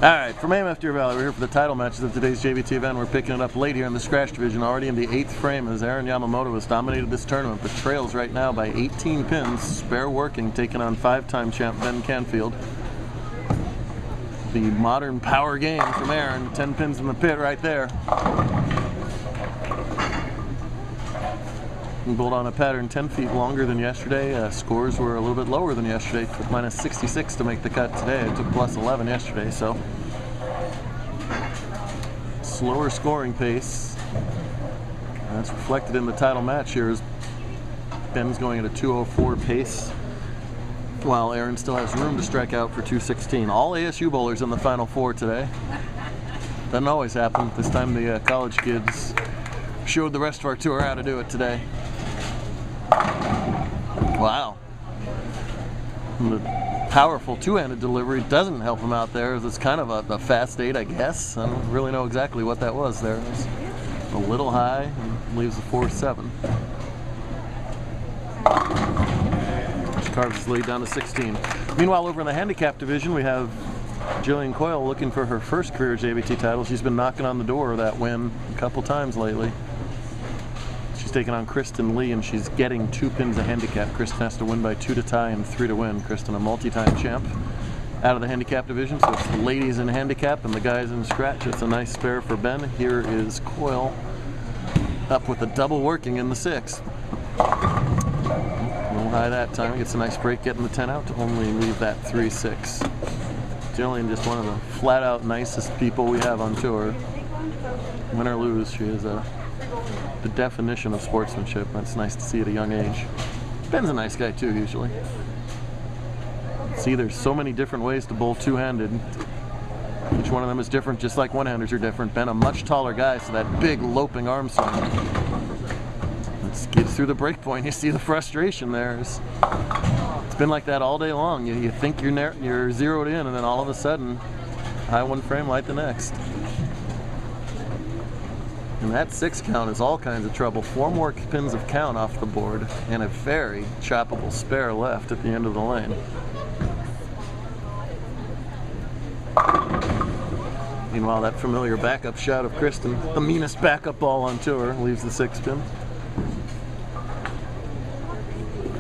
Alright, from AMF Deer Valley, we're here for the title matches of today's JBT event. We're picking it up late here in the scratch division, already in the 8th frame, as Aaron Yamamoto has dominated this tournament, but trails right now by 18 pins. Spare working, taking on 5-time champ Ben Canfield. The modern power game from Aaron, 10 pins in the pit right there. He bowled on a pattern 10 feet longer than yesterday. Scores were a little bit lower than yesterday, took minus 66 to make the cut today. It took plus 11 yesterday, so slower scoring pace. And that's reflected in the title match here as Ben's going at a 204 pace, while Aaron still has room to strike out for 216. All ASU bowlers in the Final Four today. Doesn't always happen. This time the college kids showed the rest of our tour how to do it today. Wow. The powerful two-handed delivery doesn't help him out there, as it's kind of a fast 8, I guess. I don't really know exactly what that was there. It was a little high and leaves a 4-7. Carves the lead down to 16. Meanwhile, over in the handicap division, we have Gillian Coyle looking for her first career JBT title. She's been knocking on the door of that win a couple times lately. She's taking on Kristen Lee, and she's getting 2 pins a handicap. Kristen has to win by 2 to tie and 3 to win. Kristen, a multi-time champ out of the handicap division, so it's the ladies in handicap and the guys in scratch. It's a nice spare for Ben. Here is Coyle up with a double working in the 6th. A little high that time. Gets a nice break getting the 10 out to only leave that 3-6. Gillian, just one of the flat-out nicest people we have on tour. Win or lose, she is the definition of sportsmanship. That's nice to see at a young age. Ben's a nice guy too, usually. See, there's so many different ways to bowl two-handed. Each one of them is different, just like one-handers are different. Ben, a much taller guy, so that big loping arm swing. It gets through the break point. You see the frustration there. It's been like that all day long. You think you're zeroed in, and then all of a sudden, high one frame, light the next. And that 6 count is all kinds of trouble. 4 more pins of count off the board, and a very choppable spare left at the end of the lane. Meanwhile, that familiar backup shot of Kristen, the meanest backup ball on tour, leaves the 6 pin.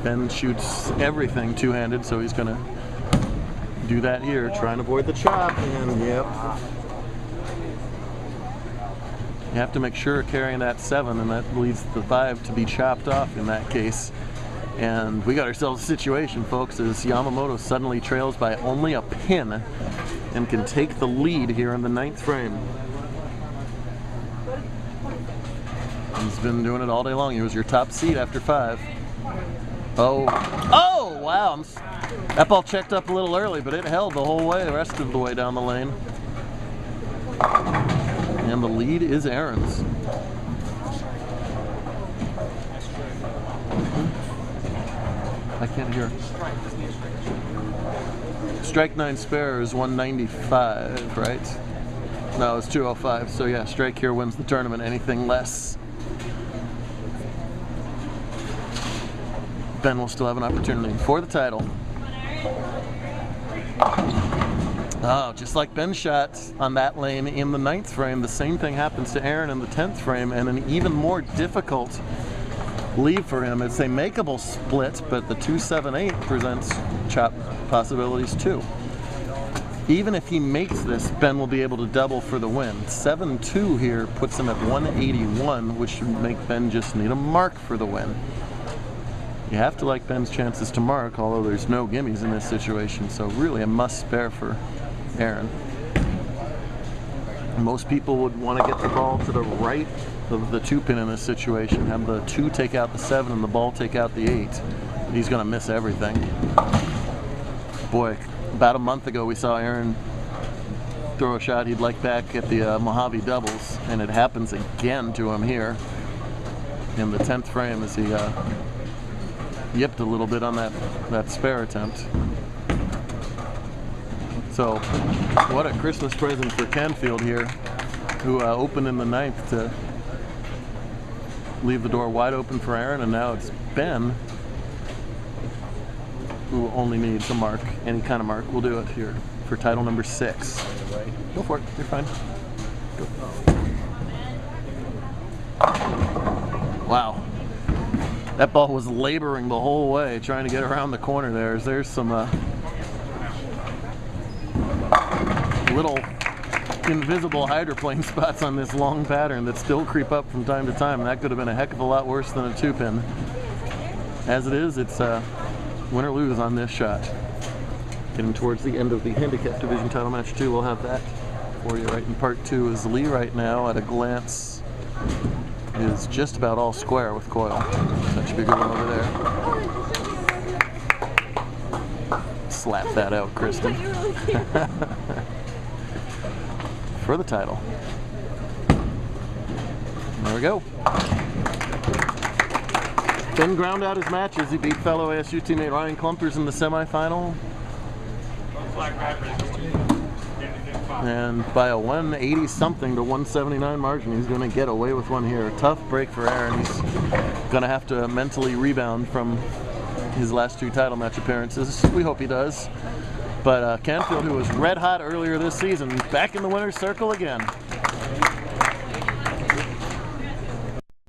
Ben shoots everything two-handed, so he's going to do that here, try and avoid the chop, and yep. You have to make sure carrying that 7, and that leads the 5 to be chopped off in that case. And we got ourselves a situation, folks, as Yamamoto suddenly trails by only a pin and can take the lead here in the 9th frame. He's been doing it all day long. He was your top seed after 5. Oh, wow. That ball checked up a little early, but it held the whole way, the rest of the way down the lane. And the lead is Aaron's. I can't hear. Strike 9 spare is 195, right? No, it's 205. So yeah, strike here wins the tournament. Anything less, Ben will still have an opportunity for the title. Oh, just like Ben's shot on that lane in the 9th frame, the same thing happens to Aaron in the 10th frame, and an even more difficult leave for him. It's a makeable split, but the 2-7-8 presents chop possibilities too. Even if he makes this, Ben will be able to double for the win. 7-2 here puts him at 181, which should make Ben just need a mark for the win. You have to like Ben's chances to mark, although there's no gimmies in this situation, so really a must spare for Aaron. Most people would want to get the ball to the right of the 2 pin in this situation, have the 2 take out the 7 and the ball take out the 8. He's going to miss everything. Boy, about a month ago we saw Aaron throw a shot he'd like back at the Mojave doubles, and it happens again to him here in the 10th frame as he yipped a little bit on that spare attempt. So, what a Christmas present for Canfield here, who opened in the 9th to leave the door wide open for Aaron, and now it's Ben who only needs a mark. Any kind of mark will do it here. for title number 6. Go for it. You're fine. Go. Wow. That ball was laboring the whole way trying to get around the corner there. There's some little invisible hydroplane spots on this long pattern that still creep up from time to time. That could have been a heck of a lot worse than a 2-pin. As it is, it's win or lose on this shot. Getting towards the end of the Handicap Division title match 2, we'll have that for you right in part 2. Is Lee right now at a glance is just about all square with Coyle. That should be a good one over there. Slap that out, Kristen. For the title. There we go. Ben ground out his matches. He beat fellow ASU teammate Ryan Klumpers in the semifinal. And by a 180-something to 179 margin, he's going to get away with one here. Tough break for Aaron. He's going to have to mentally rebound from his last 2 title match appearances. We hope he does. But Canfield, who was red hot earlier this season, back in the winner's circle again.